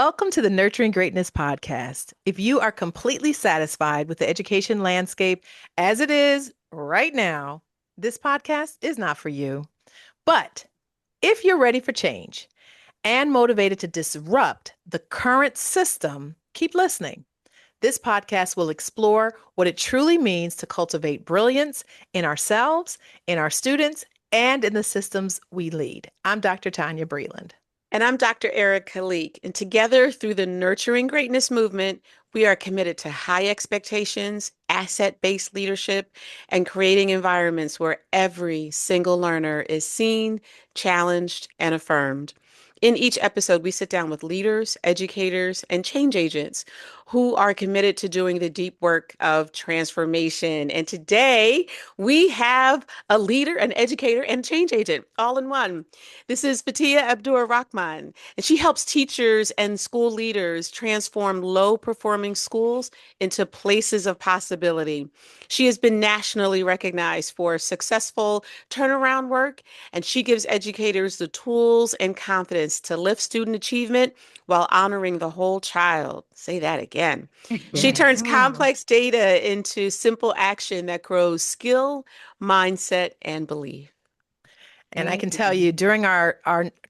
Welcome to the Nurturing Greatness podcast. If you are completely satisfied with the education landscape as it is right now, this podcast is not for you. But if you're ready for change and motivated to disrupt the current system, keep listening. This podcast will explore what it truly means to cultivate brilliance in ourselves, in our students, and in the systems we lead. I'm Dr. Tonya Breland. And I'm Dr. Erika Leek. And together, through the Nurturing Greatness movement, we are committed to high expectations, asset-based leadership, and creating environments where every single learner is seen, challenged, and affirmed. In each episode, we sit down with leaders, educators, and change agents who are committed to doing the deep work of transformation. And today, we have a leader, an educator, and change agent all in one. This is Fatiha Abdur-Rahman, and she helps teachers and school leaders transform low-performing schools into places of possibility. She has been nationally recognized for successful turnaround work, and she gives educators the tools and confidence to lift student achievement while honoring the whole child. Say that again. She Yes. turns complex data into simple action that grows skill, mindset, and belief. And I can tell you during our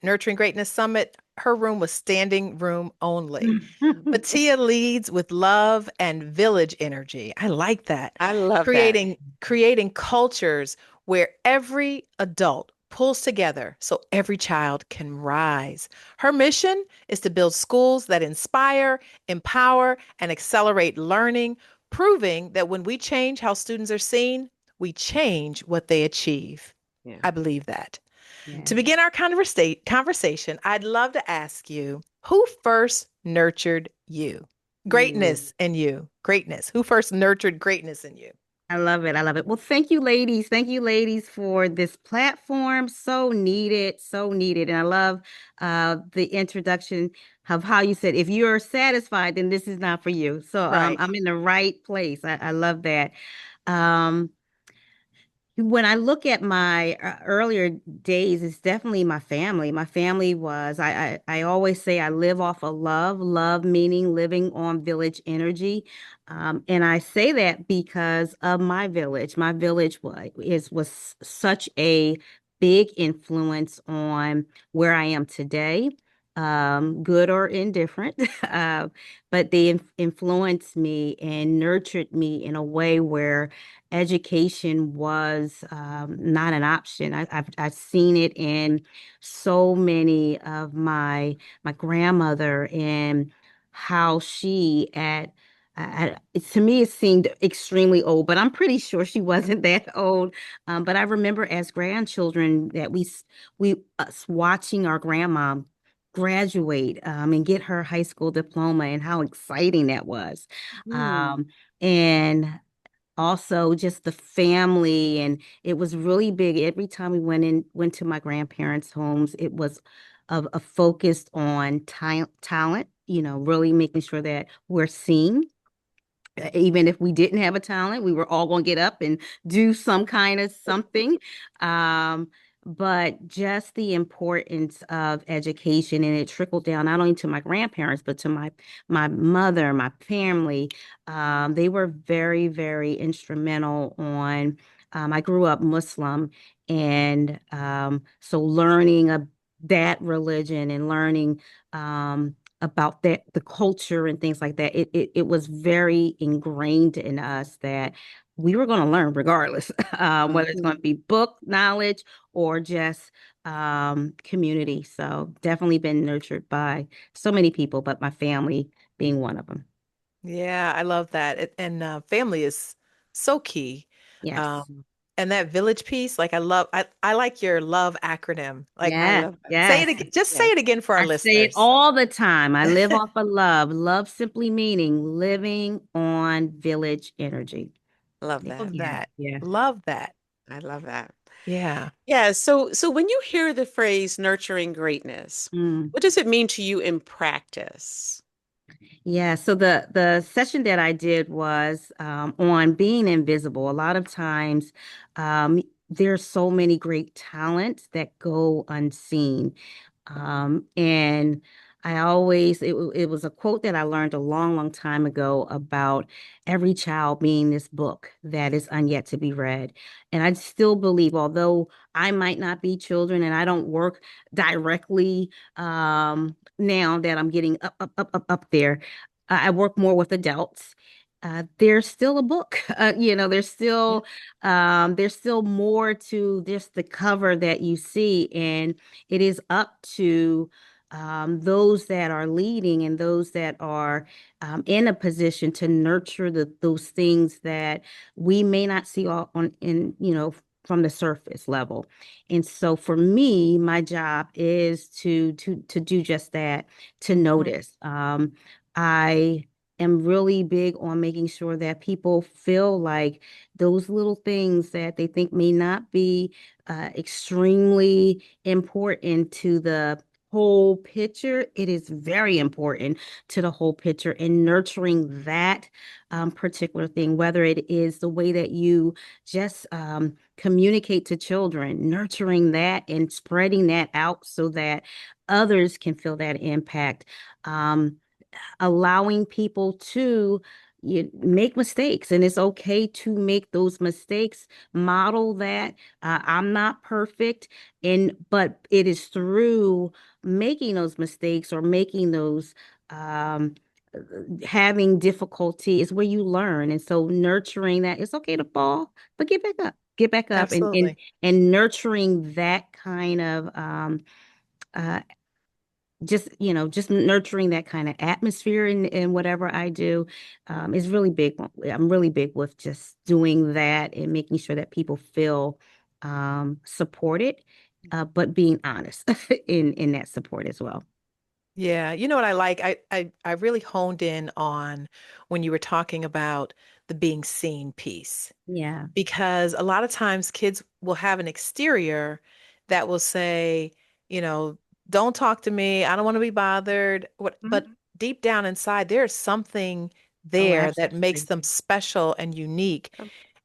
Nurturing Greatness Summit, her room was standing room only. But Tia leads with love and village energy. I like that. I love that. Creating cultures where every adult pulls together so every child can rise. Her mission is to build schools that inspire, empower, and accelerate learning, proving that when we change how students are seen, we change what they achieve. Yeah. I believe that. To Yeah. begin our conversation, I'd love to ask you who first nurtured you? Mm. Greatness in you. Greatness. Who first nurtured greatness in you? I love it. I love it. Well, thank you, ladies. Thank you, ladies, for this platform. So needed, so needed. And I love the introduction of how you said, if you're satisfied, then this is not for you. So Right. I'm in the right place. I love that. Um, When I look at my earlier days, it's definitely my family. My family was, I always say I live off of love, love meaning living on village energy. And I say that because of my village. My village was such a big influence on where I am today, good or indifferent. uh, but they influenced me and nurtured me in a way where education was not an option. I've seen it in so many of my grandmother and how she to me it seemed extremely old, but I'm pretty sure she wasn't that old. But I remember as grandchildren that we us watching our grandma graduate and get her high school diploma and how exciting that was. Mm. Um, and also just the family, and it was really big every time we went to my grandparents' homes. It was a focus on talent, really making sure that we're seen. Even if we didn't have a talent, we were all going to get up and do some kind of something. Um, but just the importance of education, and it trickled down not only to my grandparents, but to my mother, my family. They were very, very instrumental on. I grew up Muslim, and so learning that religion and learning. About the culture and things like that. It was very ingrained in us that we were going to learn regardless, whether it's Mhm. going to be book knowledge or just community. So definitely been nurtured by so many people, but my family being one of them. Yeah, I love that. And family is so key. Yes. Um, and that village piece, like I like your love acronym. Like I Yes. love that. say it Yes. again, just say Yes. it again for our I say it listeners. all the time. I live off of love. Love simply meaning living on village energy. Love that. Love Yeah. that. Yeah. Love that. I love that. Yeah. Yeah. So when you hear the phrase nurturing greatness, Mm. what does it mean to you in practice? Yeah, so the session that I did was on being invisible. A lot of times, there's so many great talents that go unseen, and I always, it was a quote that I learned a long, long time ago about every child being this book that is unyet to be read. And I still believe, although I might not be children and I don't work directly now that I'm getting up there, I work more with adults. There's still a book. Yeah, There's still more to just the cover that you see, and it is up to those that are leading and those that are in a position to nurture those things that we may not see all on in, from the surface level. And so for me, my job is to do just that, to mhm, notice. I am really big on making sure that people feel like those little things that they think may not be extremely important to the whole picture. It is very important to the whole picture and nurturing that particular thing, whether it is the way that you just communicate to children, nurturing that and spreading that out so that others can feel that impact. Allowing people to make mistakes, and it's okay to make those mistakes. Model that I'm not perfect, and but it is through making those mistakes or making those um having difficulty is where you learn. And so nurturing that, it's okay to fall, but get back up, and absolutely. nurturing that kind of uh just nurturing that kind of atmosphere in whatever I do is really big. I'm really big with just doing that and making sure that people feel supported, but being honest in that support as well. Yeah, you know what I like? I really honed in on when you were talking about the being seen piece. Yeah. Because a lot of times kids will have an exterior that will say, you know, don't talk to me. I don't want to be bothered. But Mhm. deep down inside, there's something Oh, there that makes absolutely. them special and unique.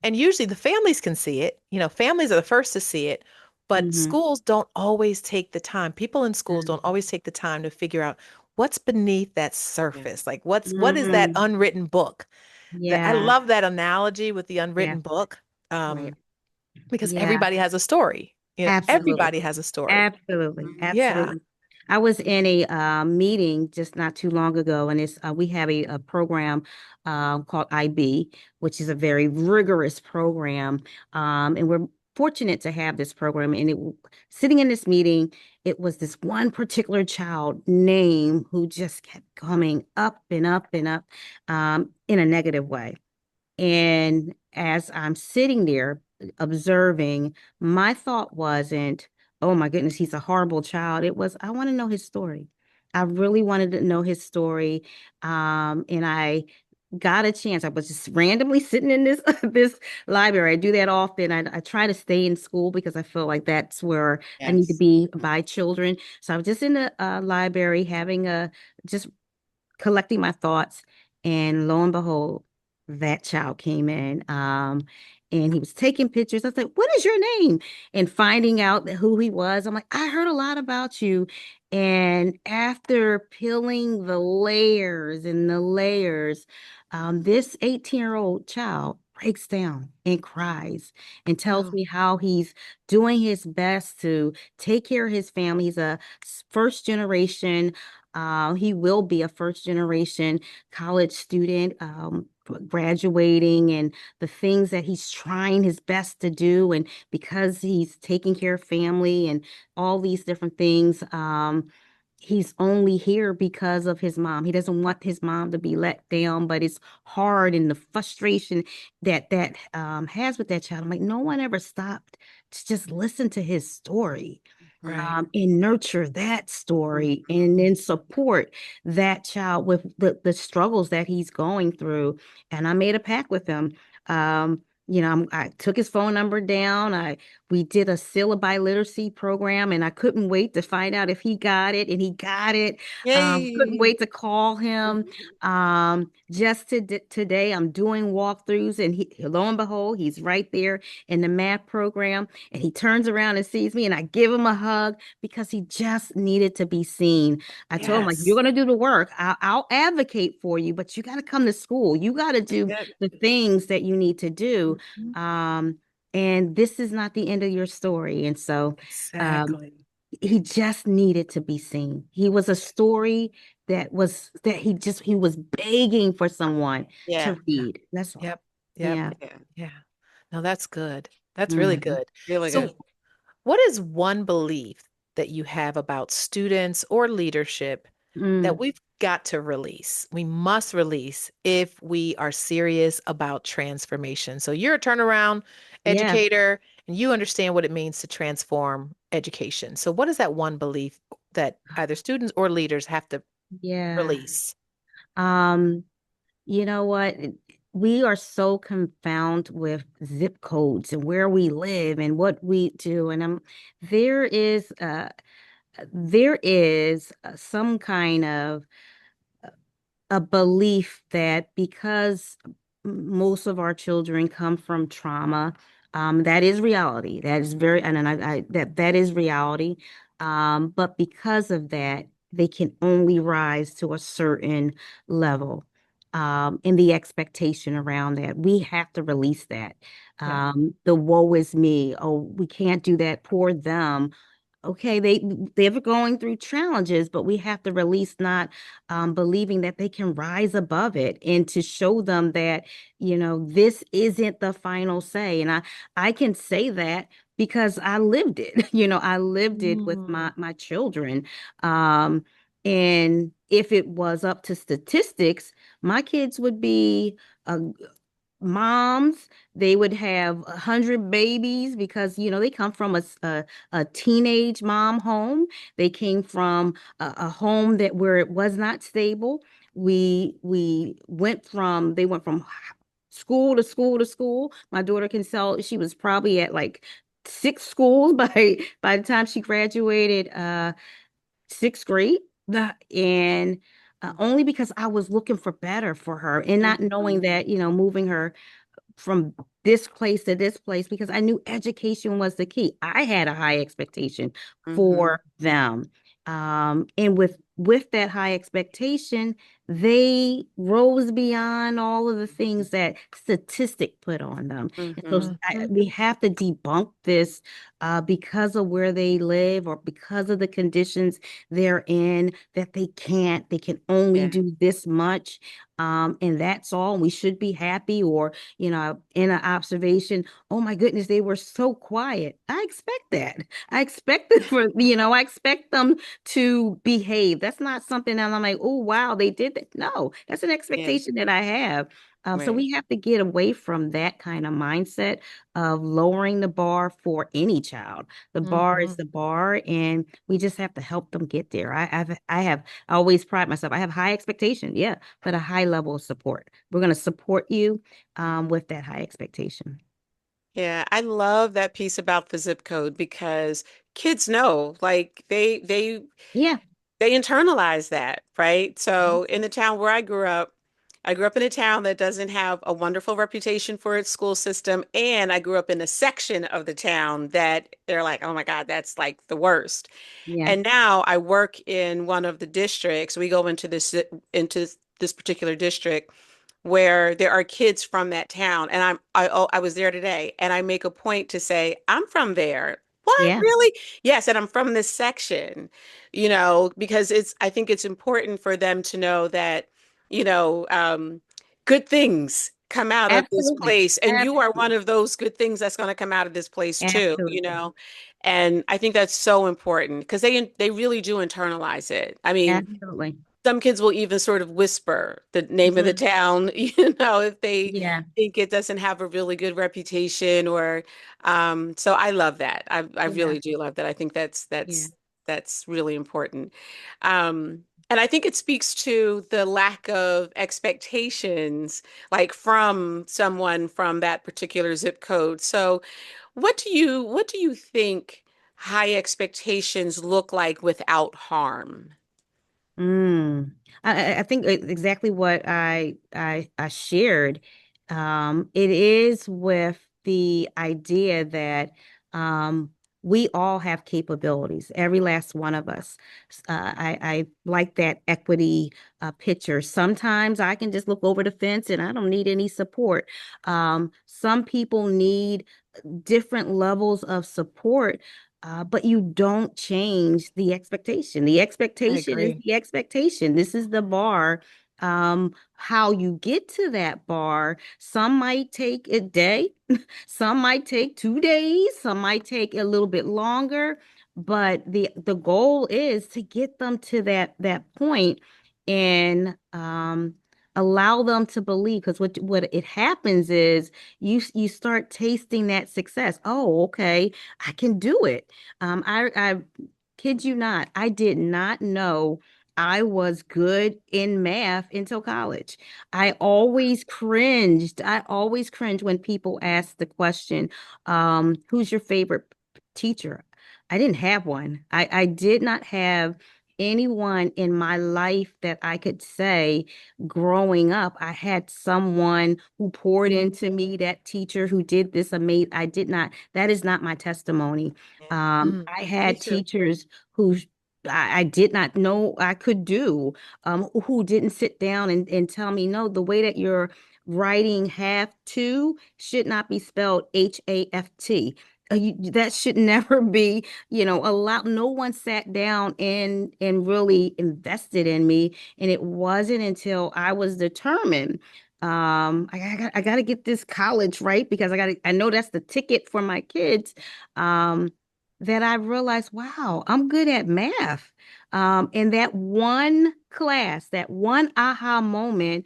And usually the families can see it. You know, families are the first to see it, but Hmm. schools don't always take the time. People in schools don't always take the time to figure out what's beneath that surface. Like what is that Hmm. unwritten book? That I Yeah. love that analogy with the Yeah. unwritten book. Right. Because Yeah. everybody has a story. You know, Absolutely. everybody has a story. Absolutely. Yeah. Absolutely. I was in a meeting just not too long ago, and it's we have a program called IB, which is a very rigorous program, and we're fortunate to have this program. And sitting in this meeting, it was this one particular child name who just kept coming up and up and up in a negative way. And as I'm sitting there observing, my thought wasn't, oh my goodness, he's a horrible child. It was, I want to know his story. I really wanted to know his story. And I got a chance. I was just randomly sitting in this this library. I do that often. I try to stay in school because I feel like that's where I need to be by children. So I was just in the library having a just collecting my thoughts, and lo and behold, that child came in. And he was taking pictures. I was like, "What is your name?" And finding out who he was, I'm like, "I heard a lot about you." And after peeling the layers and the layers, this 18-year-old child breaks down and cries and tells Wow. me how he's doing his best to take care of his family. He's a first generation, he will be a first generation college student, graduating, and the things that he's trying his best to do. And because he's taking care of family and all these different things, he's only here because of his mom. He doesn't want his mom to be let down, but it's hard, and the frustration that has with that child. I'm like, no one ever stopped to just listen to his story, Right. and nurture that story, and then support that child with the struggles that he's going through. And I made a pact with him. I took his phone number down. We did a syllabi literacy program, and I couldn't wait to find out if he got it, and he got it. Couldn't Yay. wait to call him. Just today, I'm doing walkthroughs, and lo and behold, he's right there in the math program, and he turns around and sees me, and I give him a hug because he just needed to be seen. I told him, like, you're Yes. going to do the work. I'll advocate for you, but you got to come to school. You got to do Good. the things that you need to do. Mhm. Um, and this is not the end of your story. And so um, Exactly. he just needed to be seen. He was a story that he was begging for someone Yeah. to read. That's all. Yep. Yep. Yeah. Yeah. Yeah. No, that's good. That's really Mhm. good. Really good. So, what is one belief that you have about students or leadership that Mm. we've got to release? We must release if we are serious about transformation. So, you're a turnaround Yeah. educator and you understand what it means to transform education. So, what is that one belief that either students or leaders have to Yeah. release? Um, you know what? We are so confounded with zip codes and where we live and what we do. And there is uh there is some kind of a belief that because most of our children come from trauma, that is reality. That is very, and then that is reality. But because of that, they can only rise to a certain level. And the expectation around that, we have to release that. Yeah. The woe is me. Oh, we can't do that. Poor them. Okay, they're going through challenges, but we have to release not believing that they can rise above it and to show them that, this isn't the final say. And I can say that because I lived it. I lived it with Mm. my children. Um, and if it was up to statistics, my kids would be uh, moms. They would have 100 babies because they come from a teenage mom home. They came from a home that where it was not stable. We went from they went from school to school to school. My daughter can tell she was probably at like 6 schools by the time she graduated sixth grade. And only because I was looking for better for her and not knowing Mhm. that, moving her from this place to this place because I knew education was the key. I had a high expectation Mhm. for them. And with that high expectation, they rose beyond all of the things that statistic put on them. And so Mhm. Mhm. we have to debunk this because of where they live or because of the conditions they're in, that they can only Yeah. do this much. And that's all. We should be happy or in an observation, oh my goodness, they were so quiet. I expect that. I expect it I expect them to behave. That's not something that I'm like, oh wow, they did that. No, that's an Yeah. expectation that I have. So Right. we have to get away from that kind of mindset of lowering the bar for any child. The bar is Mhm. the bar, and we just have to help them get there. I always pride myself. I have high expectation, yeah, but a high level of support. We're going to support you with that high expectation. Yeah, I love that piece about the zip code because kids know, like Yeah. they internalize that, right? So in the town where I grew up in a town that doesn't have a wonderful reputation for its school system, and I grew up in a section of the town that they're like, oh my God, that's like the worst. Yeah. And now I work in one of the districts. We go into this particular district where there are kids from that town, and I was there today, and I make a point to say I'm from there. What, Yeah. really? Yes, and I'm from this section, because I think it's important for them to know that, you know, um, good things come out of this Absolutely. place, and you are one Absolutely. of those good things that's going to come out of this place too, Absolutely. and I think that's so important because they really do internalize it. I mean, Absolutely. some kids will even sort of whisper the name of the Mhm. town, if they Yeah. think it doesn't have a really good reputation or so I love that. I Yeah. really do love that. I think Yeah. that's really important. Um And I think it speaks to the lack of expectations, like from someone from that particular zip code. So, what do you think high expectations look like without harm? Mm. I think exactly what I shared. It is with the idea that um, we all have capabilities, every last one of us. I like that equity picture. Sometimes I can just look over the fence and I don't need any support. Some people need different levels of support, but you don't change the expectation. The I expectation is agree. the expectation. This is the bar. How you get to that bar, some might take a day, some might take 2 days, some might take a little bit longer, but the goal is to get them to that point and allow them to believe. Because what it happens is you start tasting that success. Oh, okay, I can do it. I kid you not, I did not know I was good in math until college. I always cringed when people asked the question, who's your favorite teacher? I didn't have one. I did not have anyone in my life that I could say growing up, I had someone who poured into me, that teacher who did this amazing. I did not, that is not my testimony. Yeah. I Me had too. teachers who I did not know I could do, who didn't sit down and tell me, no, the way that you're writing have to should not be spelled HAFT. That should never be, allowed. No one sat down and really invested in me. And it wasn't until I was determined, I got to get this college right because I know that's the ticket for my kids. Um, that I realized, wow, I'm good at math. And that one class, that one aha moment,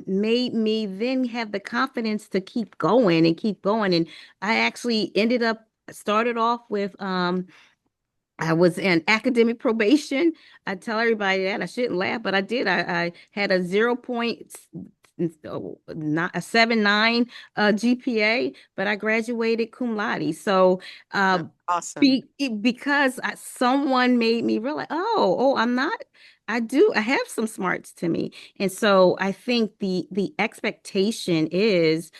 made me then have the confidence to keep going and keep going. And I actually started off with, I was in academic probation. I tell everybody that I shouldn't laugh, but I did. I had a not a 7.9 GPA, but I graduated cum laude. So uh, That's awesome. because someone made me realize, I'm not. I have some smarts to me, and so I think the expectation is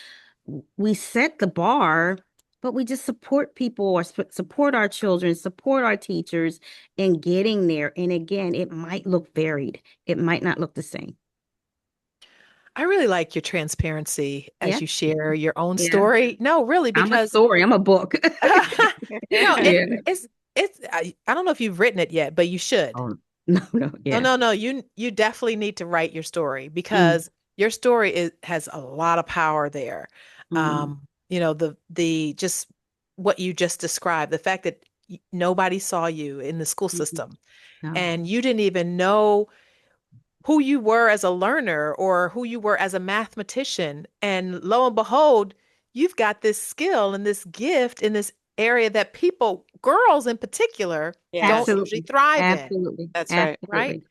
we set the bar, but we just support people or support our children, support our teachers in getting there. And again, it might look varied. It might not look the same. I really like your transparency as Yeah. you share your own Yeah. story. No, really, I'm a because story. I'm a book. it Yeah. it's I don't know if you've written it yet, but you should. Oh, no, no. No, Yeah. no, no. You definitely need to write your story Mm, because your story has a lot of power there. mm, The just what you just described, the fact that nobody saw you in the school mm. system No. and you didn't even know who you were as a learner or who you were as a mathematician. And lo and behold, you've got this skill and this gift in this area that people, girls in particular, don't Yes, usually Absolutely. thrive in, Absolutely. that's right. right? Absolutely.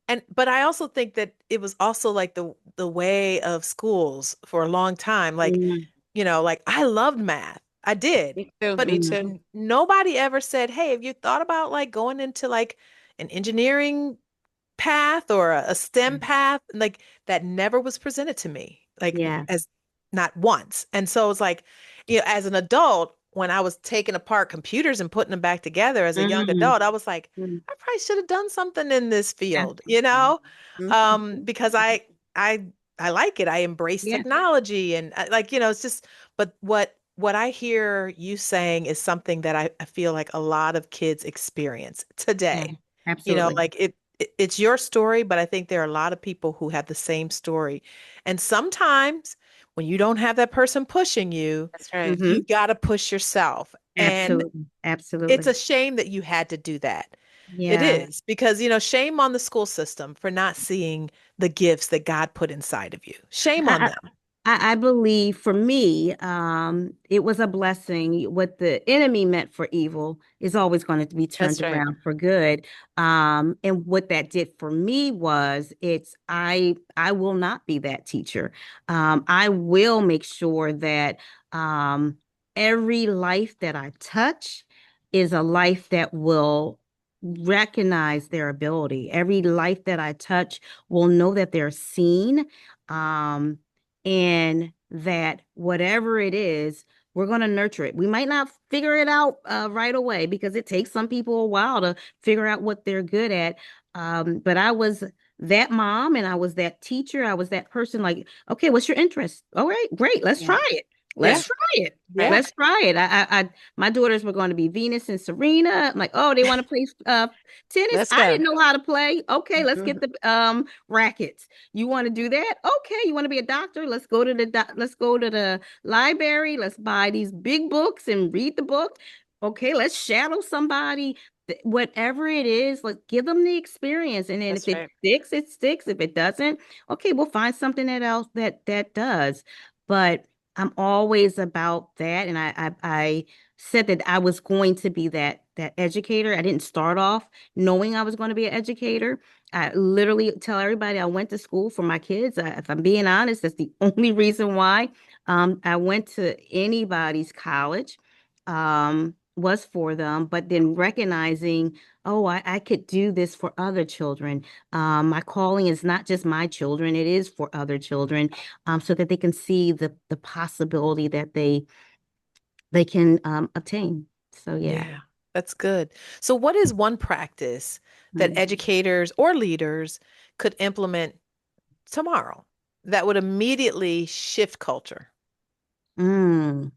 And but I also think that it was also like the way of schools for a long time. Like, Mm, like I loved math. I did. Me too. But Me mm, too. nobody ever said, "Hey, have you thought about like going into like an engineering path or a STEM path?" Like that never was presented to me, like yeah. as not once. And so it's like, as an adult, when I was taking apart computers and putting them back together as a young Mm, adult, I was like, mm. I probably should have done something in this field, Absolutely. Mhm. because I I like it. I embrace Yeah. technology and like, it's just, but what I hear you saying is something that I feel like a lot of kids experience Yeah. today. Absolutely. Like it's your story, but I think there are a lot of people who have the same story. And sometimes when you don't have that person pushing you, That's right. you Hmm. got to push yourself. And Absolutely. it's Absolutely. a shame that you had to do that. It Yeah. is because, shame on the school system for not seeing the gifts that God put inside of you. Shame on I, them. I believe for me, it was a blessing. What the enemy meant for evil is always going to be turned That's right. around for good. And what that did for me was I will not be that teacher. I will make sure that um, every life that I touch is a life that will recognize their ability. Every life that I touch will know that they're seen. Um, and that whatever it is, we're going to nurture it. We might not figure it out right away because it takes some people a while to figure out what they're good at. But I was that mom and I was that teacher. I was that person like, okay, what's your interest? All right, great. Let's Yeah. try it. Yeah. Let's try it. Right. Yeah. Let's try it. My daughters were going to be Venus and Serena. I'm like, oh, they want to play tennis. Let's I go. didn't know how to play. Okay, let's get the rackets. You want to do that? Okay. You want to be a doctor? Let's go to the library. Let's buy these big books and read the book. Okay, let's shadow somebody. Whatever it is, like give them the experience. And then if That's it right. sticks, it sticks. If it doesn't, okay, we'll find something that else that does. But I'm always about that. And I said that I was going to be that educator. I didn't start off knowing I was going to be an educator. I literally tell everybody I went to school for my kids. If I'm being honest, that's the only reason why. I went to anybody's college, was for them, but then recognizing, oh, I could do this for other children. My calling is not just my children, it is for other children, so that they can see the possibility that they can obtain. So yeah. Yeah, that's good. So, what is one practice that Mm. educators or leaders could implement tomorrow that would immediately shift culture? Mm.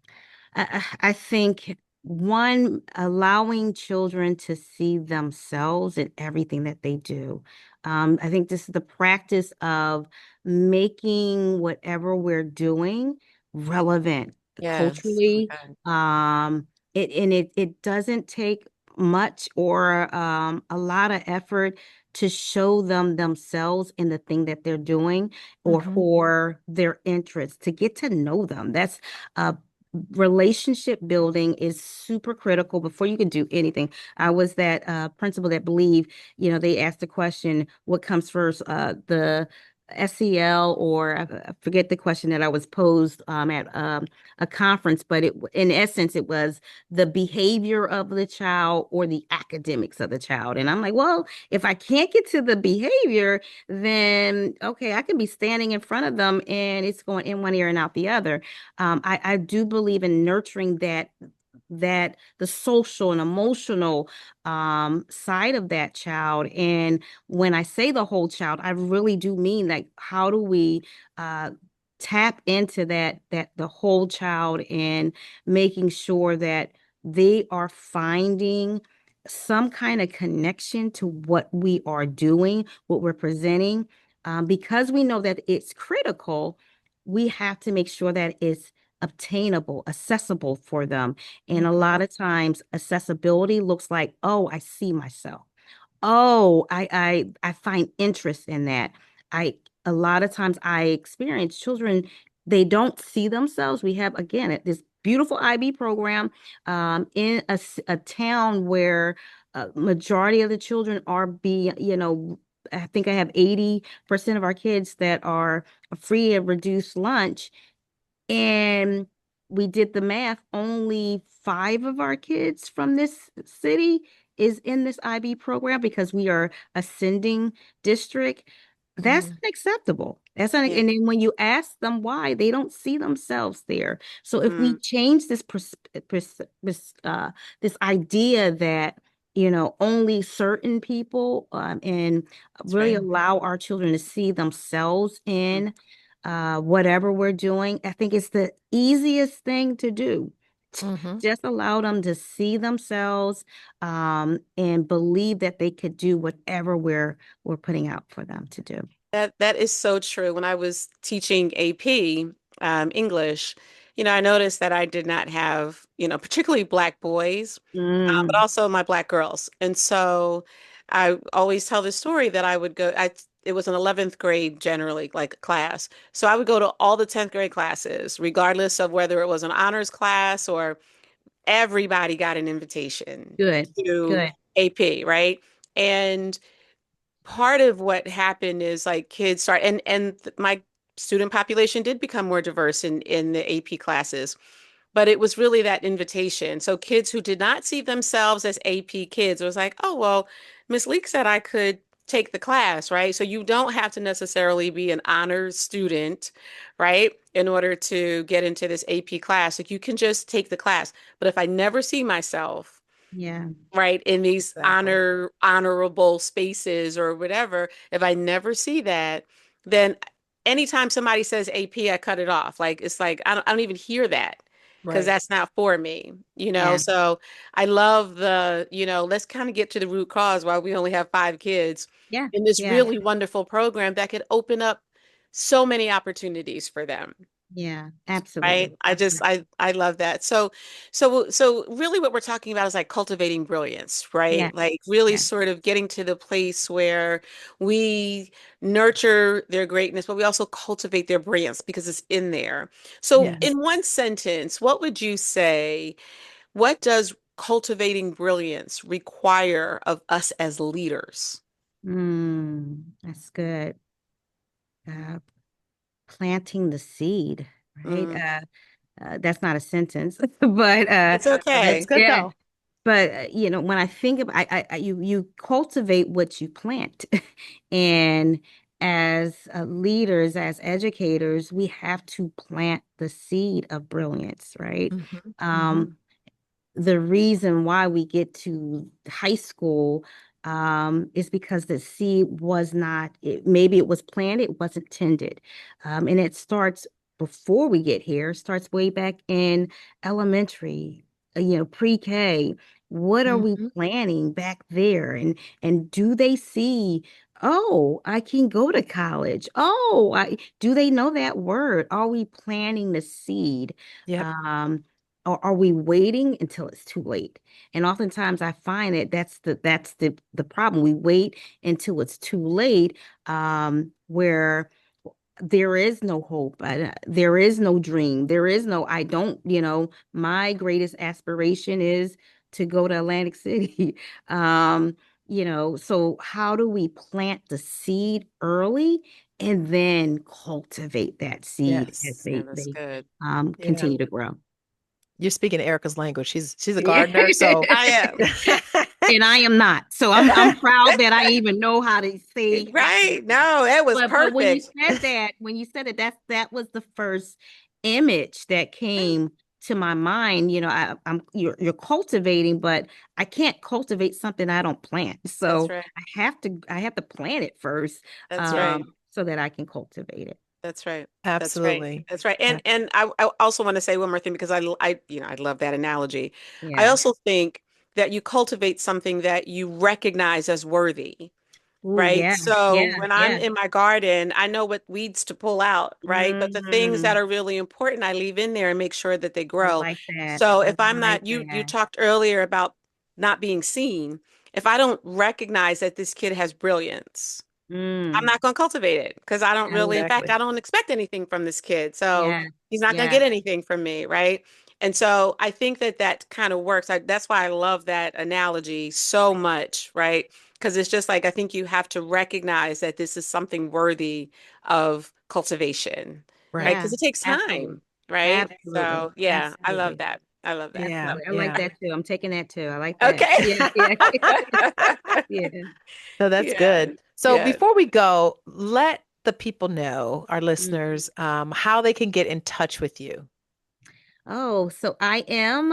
I think one, allowing children to see themselves in everything that they do. I think this is the practice of making whatever we're doing relevant Yes. culturally. Okay. It doesn't take much or a lot of effort to show them themselves in the thing that they're doing Hmm. or their interests, to get to know them. That's uh relationship building is super critical before you can do anything. I was that principal that believe, they asked the question, what comes first, the SEL, or I forget the question that I was posed at a conference, but in essence, it was the behavior of the child or the academics of the child. And I'm like, well, if I can't get to the behavior, then okay, I can be standing in front of them and it's going in one ear and out the other. I do believe in nurturing that the social and emotional side of that child. And when I say the whole child, I really do mean like how do we uh, tap into that the whole child and making sure that they are finding some kind of connection to what we are doing, what we're presenting, because we know that it's critical. We have to make sure that it's obtainable, accessible for them. And a lot of times, accessibility looks like, oh, I see myself. Oh, I find interest in that. I A lot of times I experience children, they don't see themselves. We have again this beautiful IB program in a town where majority of the children are I think I have 80% of our kids that are free and reduced lunch, and we did the math. Only five of our kids from this city is in this IB program because we are ascending district. That's Hmm. unacceptable. That's not, Yeah. and then when you ask them why, they don't see themselves there. So if we Mm, change this idea that only certain people and that's really right. allow our children to see themselves Mm, in whatever we're doing, I think it's the easiest thing to do. Hmm. Just allow them to see themselves and believe that they could do whatever we're putting out for them to do. that is so true. When I was teaching AP English, I noticed that I did not have, particularly black boys, but Mm, also my black girls. And so I always tell the story that I would go. it was an 11th grade generally like class. So I would go to all the 10th grade classes, regardless of whether it was an honors class or everybody got an invitation Good. to Good. AP, right? And part of what happened is like kids start my student population did become more diverse in the AP classes, but it was really that invitation. So kids who did not see themselves as AP kids, it was like, oh well, Miss Leek said I could take the class, right? So you don't have to necessarily be an honors student, right, in order to get into this AP class. Like you can just take the class. But if I never see myself Yeah. right in these Exactly. honorable spaces or whatever, if I never see that, then anytime somebay says AP, I cut it off. Like it's like I don't even hear that because Right. that's not for me, you know. Yeah. So I love let's kind of get to the root cause why we only have 5 kids Yeah. in this Yeah. really wonderful program that could open up so many opportunities for them. Yeah. Right. Absolutely. I just Absolutely. I love that. So really what we're talking about is like cultivating brilliance, right? Yes. Like really Yes. sort of getting to the place where we nurture their greatness, but we also cultivate their brilliance because it's in there. So Yes. in one sentence, what would you say, what does cultivating brilliance require of us as leaders? That's good. Uh, Planting the seed, right? Mm, That's not a sentence, but it's That's okay. good yeah. though. But when I think of you cultivate what you plant, and as leaders, as educators, we have to plant the seed of brilliance, right? Hmm. Hmm. Um, the reason why we get to high school is because the seed was not, maybe it was planted, it wasn't tended. And it starts before we get here, starts way back in elementary, pre-K. What are we Hmm. planning back there? And do they see, oh, I can go to college. Oh, do they know that word? Are we planting the seed? Yep. Um, or are we waiting until it's too late? And oftentimes I find that that's the problem. We wait until it's too late, where there is no hope. There is no dream. There is no, I don't, my greatest aspiration is to go to Atlantic City. Um, so how do we plant the seed early and then cultivate that seed as Yes. Yeah, they that's they good. Yeah. continue to grow? You're speaking Erica's language. She's a Yeah. gardener, so I am. And I am not. So I'm proud that I even know how to say how to. Right. No, that was But perfect. when you said it, that was the first image that came to my mind. You're cultivating, but I can't cultivate something I don't plant. That's So right. I have to plant it first, That's right. so that I can cultivate it. That's right. That's right. absolutely. That's right. Uh, And I also want to say one more thing because I love that analogy. I Yeah. also think that you cultivate something that you recognize as worthy. Oh, Right. yeah. So Yeah. when I'm Yeah. in my garden, I know what weeds to pull out, right? But the things that Mm, are really important, I leave in there and make sure that they I grow. like that. So I if I'm like not, you that. talked earlier about not being seen. If I don't recognize that this kid has brilliance, I'm Mm, not going to cultivate it because I don't really, in fact, exactly. I don't expect anything from this kid. So yeah. he's not going to Yeah. get anything from me, right? And so I think that that kind of works. That's why I love that analogy so much, right? Because it's just like I think you have to recognize that this is something worthy of cultivation, right? Right. Because it takes Absolutely. time, right? Absolutely. So yeah, I love Absolutely. that. I love that. Yeah. Absolutely. I like Yeah. that too. I'm taking that too. I like that. Okay. Yeah. Yeah. Yeah. So that's Yeah. good. So Yeah. before we go, let the people know, our Mhm. listeners, how they can get in touch with you. Oh, so I am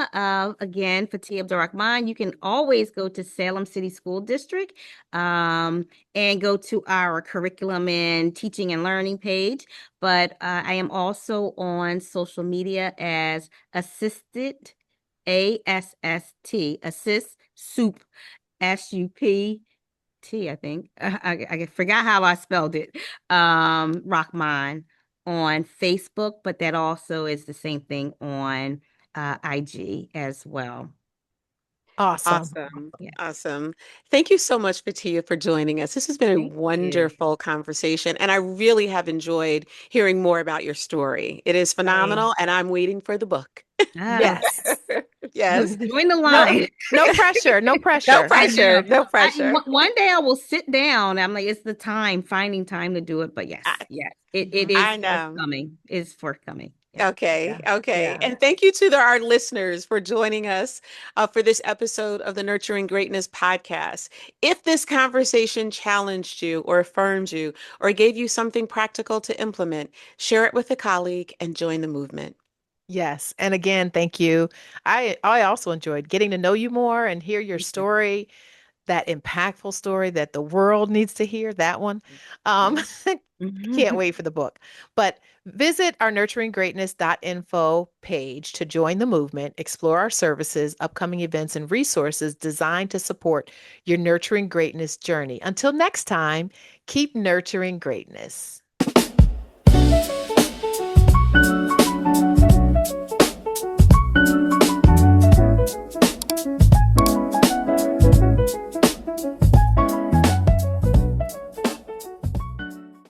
again Fatih Abdur-Rahman. You can always go to Salem City School District, and go to our curriculum and teaching and learning page. But I am also on social media as Assisted Assist Soup SUPT, I think. I forgot how I spelled it. Rahman on Facebook, but that also is the same thing on IG as well. Awesome. Awesome. Yeah. Awesome. Thank you so much, Fatia, for joining us. This has been a Thank you. wonderful conversation, and I really have enjoyed hearing more about your story. It is Same. phenomenal, and I'm waiting for the book. Ah, Yes. Yes. join the No, line. no pressure. No No pressure. I pressure. know. No pressure. One day I will sit down. I'm like, it's the time, finding time to do it. But yes, I, yes, it Mhm. is I know. forthcoming. It's forthcoming. Yeah. Okay, Yeah. okay. Yeah. And thank you to our listeners for joining us for this episode of the Nurturing Greatness podcast. If this conversation challenged you or affirmed you or gave you something practical to implement, share it with a colleague and join the movement. Yes. And again, thank you. I also enjoyed getting to know you more and hear your story, that impactful story that the world needs to hear, that one. Um, Yeah. can't wait for the book. But visit our nurturinggreatness.info page to join the movement, explore our services, upcoming events, and resources designed to support your nurturing greatness journey. Until next time, keep nurturing greatness.